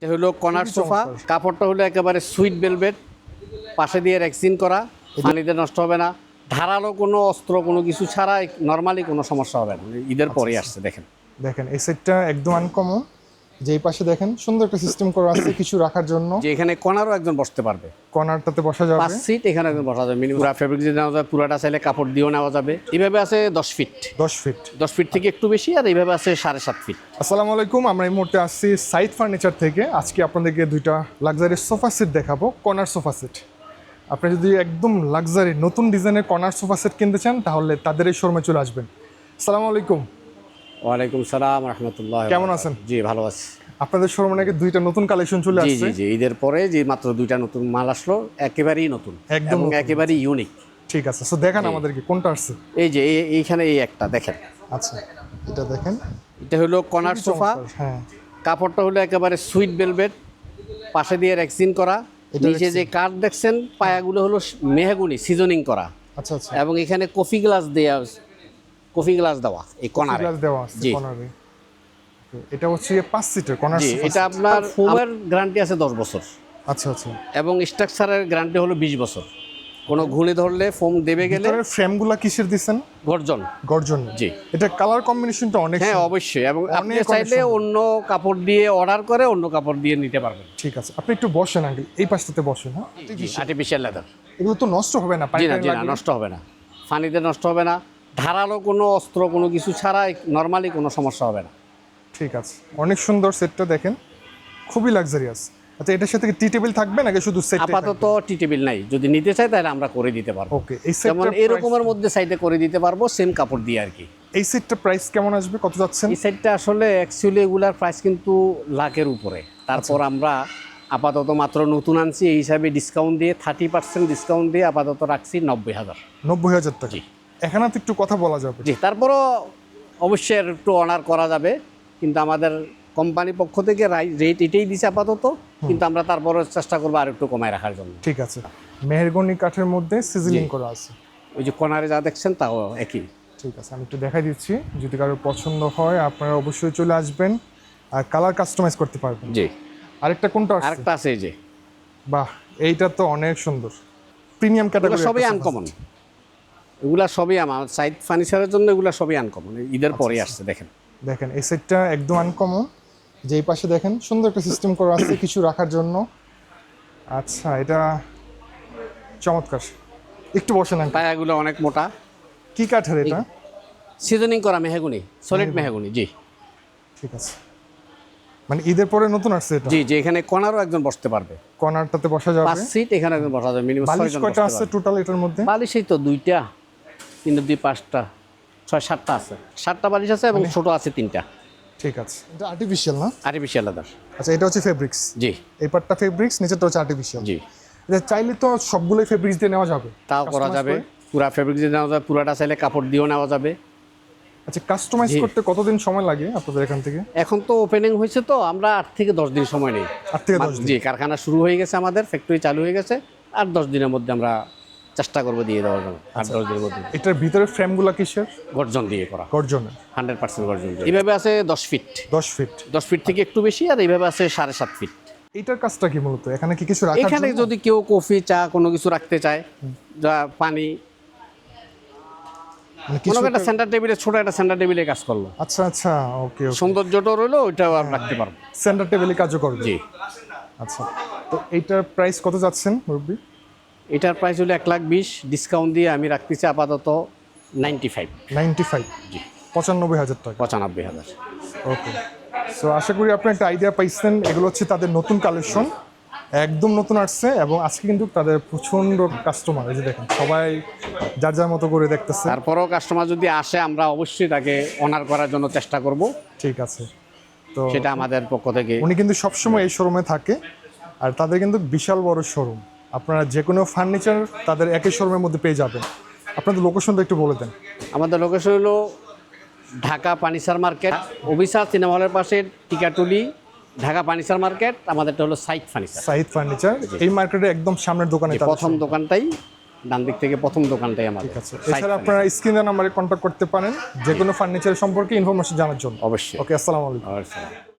এটা হলো corner sofa, কাপড়টা হলো একেবারে সুইট ভেলভেট, পাশে দিয়ে রেক্সিন করা, পানিতে নষ্ট হবে না, ধারালো কোনো অস্ত্র কোনো কিছু ছাড়া নর্মালি কোনো সমস্যা হবে না। ঈদের পরেই আসছে, দেখেন দেখেন এই সেটটা একদম আনকমন। যে এই পাশে দেখেন সুন্দর একটা সিস্টেম করা আছে কিছু রাখার জন্য, যে এখানে কর্নারও একজন বসতে পারবে, কর্নারটাতে বসা যাবে, 5 সিট এখানে একজন বসা যাবে। মিনিমাম ফেব্রিক দিয়ে নেওয়া যাবে, পুরাটা চাইলে কাপড় দিয়েও নেওয়া যাবে। এইভাবে আছে 10 ফিট, 10 ফিট থেকে একটু বেশি, আর এইভাবে আছে 7.5 ফিট। আসসালামু আলাইকুম, আমরা এই মুহূর্তে আসছি সাইদ ফার্নিচার থেকে। আজকে আপনাদেরকে দুইটা লাক্সারি সোফা সেট দেখাবো, কর্নার সোফা সেট। আপনি যদি একদম লাক্সারি নতুন ডিজাইনের কর্নার সোফা সেট কিনতে চান তাহলে তাদের এই শোরুমে চলে আসবেন। আসসালামু আলাইকুম। ওয়ালাইকুম সালাম রাহমাতুল্লাহ। কেমন আছেন? জি ভালো আছি। আপনাদের শোরুমে নাকি দুইটা নতুন কালেকশন চলে আসছে? জি ঈদের পরে যে মাত্র দুইটা নতুন মাল আসলো, একেবারেই নতুন, একদম একেবারেই ইউনিক। ঠিক আছে, সো দেখান আমাদেরকে কোনটা আসছে। এই যে এইখানে এই একটা দেখেন, আচ্ছা এটা দেখেন, এটা হলো কর্নার সোফা, হ্যাঁ কাপড়টা হলো একেবারে সুইট ভেলভেট, পাশে দিয়ে রেক্সিন করা, নিচে যে কাঠ দেখছেন পায়াগুলো হলো মেহগুনি সিজনিং করা। আচ্ছা আচ্ছা, এবং এখানে কফি গ্লাস দেওয়া এই কর্নারে। গ্লাস দেওয়া আছে জি। কর্নারে। এটা হচ্ছে 5 সিটের কর্নার জি, সোফা। এটা আপনার ফোমের গ্যারান্টি আছে 10 বছর, আচ্ছা আচ্ছা, এবং স্ট্রাকচারের গ্যারান্টি হলো 20 বছর। কোনো ঘুণে ধরলে ফোম দেবে গেলে। ভিতরের ফ্রেমগুলো কিসের দিবেন? গর্জন। জি। এটা কালার কম্বিনেশনটা অনেক হ্যাঁ সুন্দর। অবশ্যই, এবং আপনি অনেক চাইলে সুন্দর। অন্য কাপড় দিয়ে অর্ডার করে অন্য কাপড় দিয়ে নিতে পারবেন। ঠিক আছে, আপনি একটু বসেন আঙ্কেল, এই পাশটাতে বসেন। হ্যাঁ, আর্টিফিশিয়াল লেদার। এগুলো তো নষ্ট হবে না? জি না, নষ্ট হবে না, পানিতে নষ্ট হবে না, ধারালো কোনো অস্ত্র কোনো কিছু ছাড়া নর্মালি কোনো সমস্যা হবে না। ঠিক আছে, অনেক সুন্দর সেটটা দেখেন, খুবই লাক্সারিয়াস। আচ্ছা, এটার সাথে কি টি টেবিল থাকবে নাকি শুধু সেট? আপাতত টি টেবিল নাই, যদি নিতে চাই তাহলে আমরা করে দিতে পারবো। ওকে, এই যেমন সেটটা এরকমের মধ্যে সাইডে করে দিতে পারবো, সেম কাপড় দিয়ে আর কি। এই সেটটা প্রাইস কেমন আসবে, কত যাচ্ছেন? এই সাইডটা আসলে অ্যাকচুয়ালি এগুলার প্রাইস কিন্তু লাখের উপরে। তারপর আমরা আপাতত মাত্র নতুন আনছি, এই হিসাবে ডিসকাউন্ট দিয়ে 30% ডিসকাউন্ট দিয়ে আপাতত রাখছি 90,000। 90,000 টাকা। এখানে তো একটু কথা বলা যাবে? জি, তারপরও অবশ্যই একটু অনার করা যাবে, কিন্তু আমাদের কোম্পানি পক্ষ থেকে রেট এটাই দিছে আপাতত, কিন্তু আমরা তারপরও চেষ্টা করবো আর একটু কমায় রাখার জন্য। ঠিক আছে, মেহগনি কাঠের মধ্যে সিজলিং করা আছে। ওই যে কর্নারে যা দেখছেন তাও একই। ঠিক আছে, আমি একটু দেখাই দিচ্ছি, যদি কারোর পছন্দ হয় আপনারা অবশ্যই চলে আসবেন আর কালার কাস্টমাইজ করতে পারবেন। জি। আরেকটা কোনটা আছে? আরেকটা আছে এই যে, বাহ, এইটা তো অনেক সুন্দর, প্রিমিয়াম ক্যাটাগরি। সবই আনকমন, এগুলা সবই আমার সাইড ফার্নিচারের জন্য, এগুলা সবই আনকমন, ঈদের পরেই আসছে। দেখেন এই সেটটা একদম আনকমন। যে এই পাশে দেখেন সুন্দর একটা সিস্টেম করা আছে কিছু রাখার জন্য। আচ্ছা, এটা চমৎকার। একটু বসে না, পায়াগুলো অনেক মোটা, কি কাঠের এটা? সিজনিং করা মেহগুনি, সলিড মেহগুনি। জি। ঠিক আছে, মানে ঈদের পরে নতুন আসছে এটা? জি, এখানে কর্নারও একজন বসতে পারবে, কর্নারটাতে বসা যাবে, 5 সিট এখানে একজন বসা যাবে। মিনিমাম 6 বালিশ জন কয়টা বসতে আছে পারবে। টোটাল এটার মধ্যে? বালিশ এই তো 2টা, 3 2 5টা 6 7টা আছে, 7টা বালিশ আছে, এবং ছোট আছে 3টা। ঠিক আছে, এটা আর্টিফিশিয়াল না? Artificial leather. আচ্ছা, এটা হচ্ছে ফেব্রিক্স। জি এই পার্টটা ফেব্রিক্স, নিচেরটা হচ্ছে আর্টিফিশিয়াল। জি, এটা চাইলে তো সবগুলোই ফেব্রিক্স দিয়ে নেওয়া যাবে, তাও করা Customize যাবে, করে? পুরা ফেব্রিক দিয়ে নেওয়া যাবে, পুরাটা চাইলে কাপড় দিয়েও নেওয়া যাবে। আচ্ছা, কাস্টমাইজ জি। করতে কতদিন সময় লাগে আপনাদের এখান থেকে? এখন তো ওপেনিং হয়েছে, তো আমরা 8 থেকে 10 দিন সময় নেই। 8 থেকে 10 দিন। জি, কারখানা শুরু হয়ে গেছে, আমাদের ফ্যাক্টরি চালু হয়ে গেছে, আর 10 দিনের মধ্যে আমরা চেষ্টা করবো দিয়ে দেওয়ার জন্য। 8-10 দিনের মধ্যে। এটার ভিতরে ফ্রেমগুলো কিসের? গর্জন দিয়ে করা, গর্জনের। 100% গর্জন দিয়ে। এইভাবে আছে 10 ফিট, 10 ফিট। 10 ফিট থেকে একটু বেশি, আর এইভাবে আছে 7.5 ফিট। এইটার কাজটা কি মূলত? এখানে কি কিছু রাখার এখানে জন্য? যদি কেউ কফি চা কোনো কিছু রাখতে চায়, যা পানি, মানে কিছু কোনো একটা সেন্টার টেবিলে, ছোট একটা সেন্টার টেবিলে কাজ করলো, আচ্ছা আচ্ছা, ওকে ওকে, সৌন্দর্যটা রইলো, ওইটাও আর রাখতে পারবো। সেন্টার টেবিলে কাজও করবে। জি। আচ্ছা, তো এইটার প্রাইস কত যাচ্ছেন মুরব্বি? এটার প্রাইস হলো 1,20,000, ডিসকাউন্ট দিয়ে আমি রাখতেছি আপাতত 95। 95। জি। 95,000 টাকা। 95,000। ওকে, সো আশা করি আপনি একটা আইডিয়া পাইছেন। এগুলো হচ্ছে তাদের নতুন কালেকশন, একদম নতুন আসছে, এবং আজকে কিন্তু তাদের প্রচণ্ড কাস্টমার, এই যে দেখেন সবাই যার যার মতো করে দেখতেছে। তারপরেও কাস্টমার যদি আসে, আমরা অবশ্যই তাকে অনার করার জন্য চেষ্টা করব, ঠিক আছে, তো সেটা আমাদের পক্ষ থেকে। উনি কিন্তু সবসময় এই শোরুমে থাকে, আর তাদের কিন্তু বিশাল বড় শোরুম। আপনারা যে কোনো ফার্নিচার তাদের একই শোরুমের মধ্যে পেয়ে যাবেন। আপনাদের লোকেশনটা একটু বলে দেন। আমাদের লোকেশন হলো ঢাকা ফার্নিচার মার্কেট, অভিশা সিনেমা হলের পাশে টিকাটুলি, ঢাকা ফার্নিচার মার্কেট। আমাদেরটা হলো সাইদ ফার্নিচার। সাইদ ফার্নিচার, এই মার্কেটে একদম সামনের দোকানে তাদের প্রথম শোরুম। দোকানটাই, ডান দিক থেকে প্রথম দোকানটাই আমাদের। ঠিক আছে, এছাড়া আপনারা স্ক্রিনের নাম্বারে কন্ট্যাক্ট করতে পারেন যে কোনো ফার্নিচার সম্পর্কে ইনফরমেশন জানার জন্য। অবশ্যই। ওকে, আসসালামু আলাইকুম। অবশ্যই।